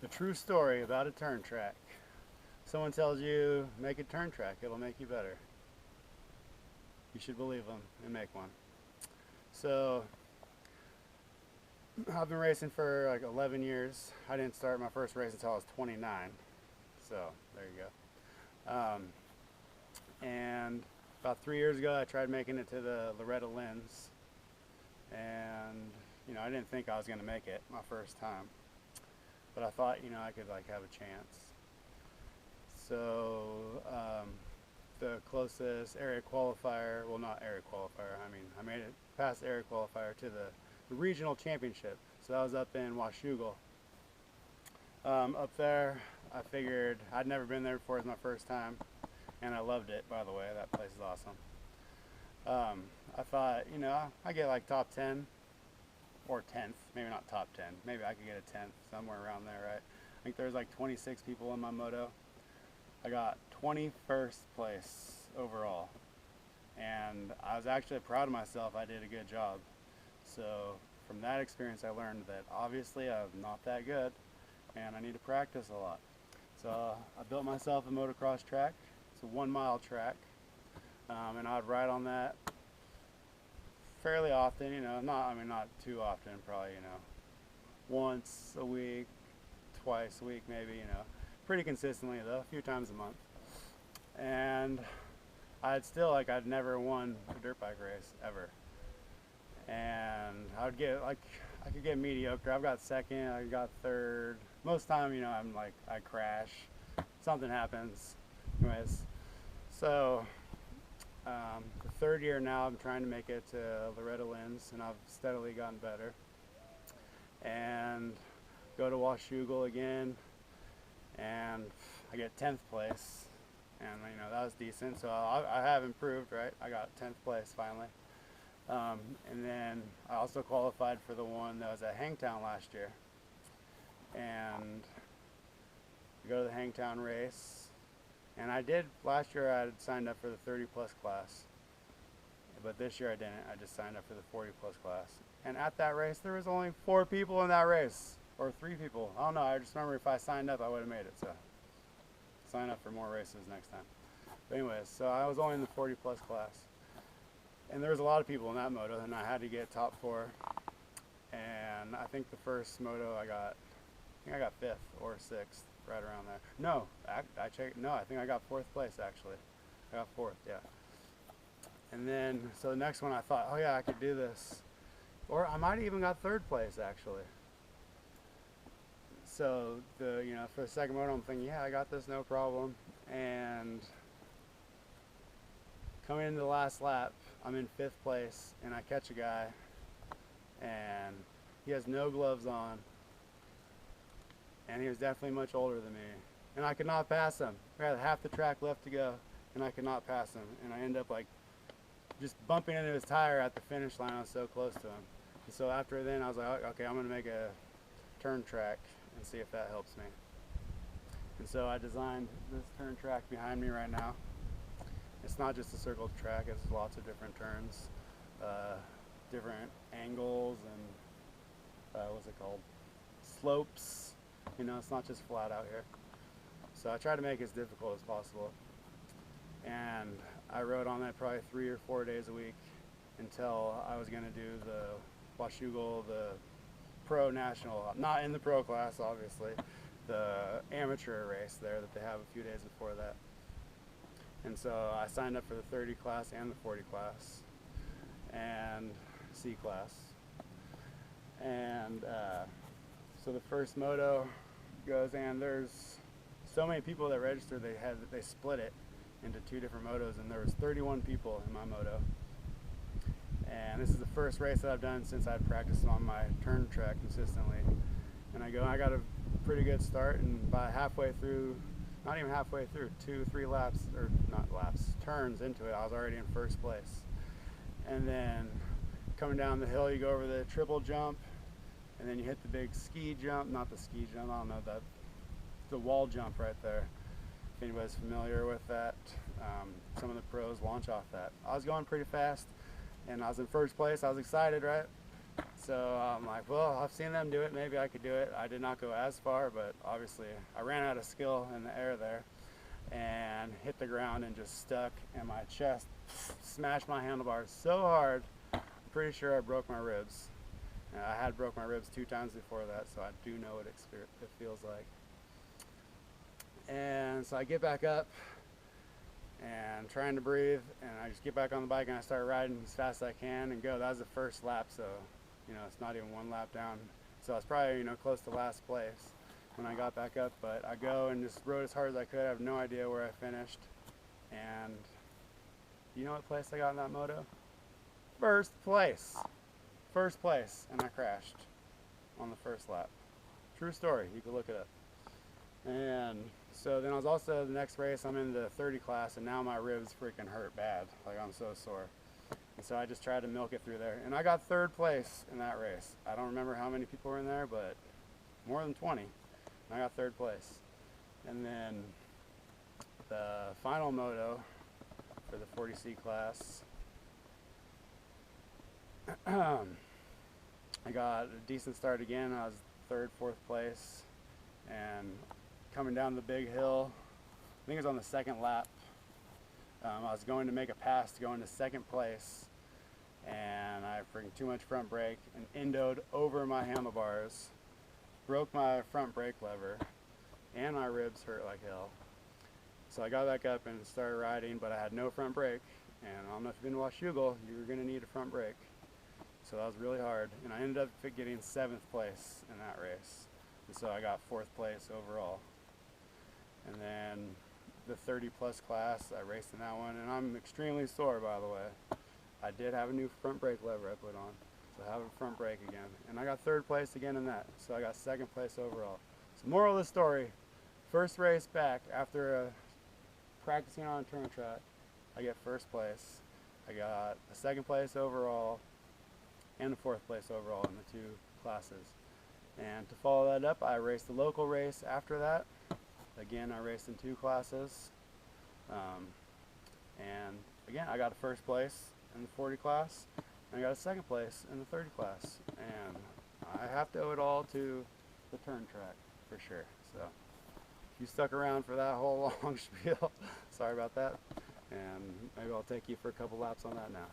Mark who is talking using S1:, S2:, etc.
S1: The true story about a turn track. Someone tells you, make a turn track, it'll make you better. You should believe them and make one. So, I've been racing for like 11 years. I didn't start my first race until I was 29. So, there you go. And about 3 years ago, I tried making it to the Loretta Lynns. And, I didn't think I was going to make it my first time. But I thought, I could like have a chance. So the closest area qualifier, well, not area qualifier, I made it past area qualifier to the regional championship. So that was up in Washougal. Up there, I figured, I'd never been there before, it was my first time, and I loved it, by the way. That place is awesome. I thought, I get like top 10 or 10th, maybe not top 10, maybe I could get a 10th, somewhere around there, right? I think there's like 26 people in my moto. I got 21st place overall, and I was actually proud of myself. I did a good job. So from that experience, I learned that obviously I'm not that good, and I need to practice a lot. So I built myself a motocross track. It's a 1 mile track, and I'd ride on that fairly often, not too often, probably, once a week, twice a week maybe, pretty consistently though, a few times a month. And I'd never won a dirt bike race ever. And I could get mediocre. I've got second, I got third. Most time, I crash, something happens. Anyways, so the third year now, I'm trying to make it to Loretta Lynns, and I've steadily gotten better. And go to Washougal again, and I get 10th place, and that was decent. So I have improved, right? I got 10th place finally. And then I also qualified for the one that was at Hangtown last year, and I go to the Hangtown race. And I did, last year I had signed up for the 30 plus class, but this year I didn't. I just signed up for the 40 plus class. And at that race, there was only 4 people in that race, or 3 people. I don't know, I just remember if I signed up, I would have made it, so sign up for more races next time. But anyways, so I was only in the 40 plus class. And there was a lot of people in that moto, and I had to get top 4. And I think the first moto I got 5th or 6th. Right around there. No, I checked. No, I think I got 4th place actually. I got 4th, yeah. And then, so the next one I thought, oh yeah, I could do this. Or I might have even got 3rd place actually. So for the second moto, I'm thinking, yeah, I got this, no problem. And coming into the last lap, I'm in 5th place, and I catch a guy, and he has no gloves on. And he was definitely much older than me. And I could not pass him. I had half the track left to go, and I could not pass him. And I ended up just bumping into his tire at the finish line. I was so close to him. And so after then, I was like, okay, I'm gonna make a turn track and see if that helps me. And so I designed this turn track behind me right now. It's not just a circle track, it's lots of different turns, different angles, and what's it called? Slopes. It's not just flat out here. So I try to make it as difficult as possible. And I rode on that probably 3 or 4 days a week until I was going to do the Washougal, the pro national, not in the pro class obviously, the amateur race there that they have a few days before that. And so I signed up for the 30 class and the 40 class and C class. And so the first moto goes, and there's so many people that registered, they split it into 2 different motos, and there was 31 people in my moto. And this is the first race that I've done since I've practiced on my turn track consistently. And I got a pretty good start, and by halfway through, not even halfway through, 2-3 laps, or not laps, turns into it, I was already in 1st place. And then coming down the hill, you go over the triple jump, and then you hit the big ski jump, not the ski jump, I don't know, the wall jump right there. If anybody's familiar with that, some of the pros launch off that. I was going pretty fast, and I was in 1st place. I was excited, right? So I'm like, well, I've seen them do it, maybe I could do it. I did not go as far, but obviously I ran out of skill in the air there and hit the ground and just stuck, and my chest smashed my handlebars so hard, I'm pretty sure I broke my ribs. And I had broke my ribs 2 times before that, so I do know what it feels like. And so I get back up and trying to breathe, and I just get back on the bike and I start riding as fast as I can and go. That was the first lap, so it's not even 1 lap down. So I was probably close to last place when I got back up, but I go and just rode as hard as I could. I have no idea where I finished. And you know what place I got in that moto? First place. First place, and I crashed on the first lap. True story, you can look it up. And so then I was also, the next race, I'm in the 30 class, and now my ribs freaking hurt bad. Like, I'm so sore. And so I just tried to milk it through there. And I got 3rd place in that race. I don't remember how many people were in there, but more than 20. And I got 3rd place. And then the final moto for the 40C class, I got a decent start again. I was 3rd, 4th place, and coming down the big hill, I think it was on the 2nd lap, I was going to make a pass to go into 2nd place, and I freaking too much front brake and endoed over my handlebars, broke my front brake lever, and my ribs hurt like hell. So I got back up and started riding, but I had no front brake, and I don't know if you've been to Washougal, you're going to need a front brake. So that was really hard, and I ended up getting 7th place in that race. And so I got 4th place overall. And then the 30 plus class, I raced in that one, and I'm extremely sore, by the way. I did have a new front brake lever I put on, so I have a front brake again. And I got 3rd place again in that, so I got 2nd place overall. So moral of the story, first race back after practicing on a turn track, I get 1st place. I got a 2nd place overall and a 4th place overall in the 2 classes. And to follow that up, I raced the local race after that. Again, I raced in 2 classes. And again, I got a 1st place in the 40 class, and I got a 2nd place in the 30 class. And I have to owe it all to the turn track, for sure. So if you stuck around for that whole long spiel, sorry about that. And maybe I'll take you for a couple laps on that now.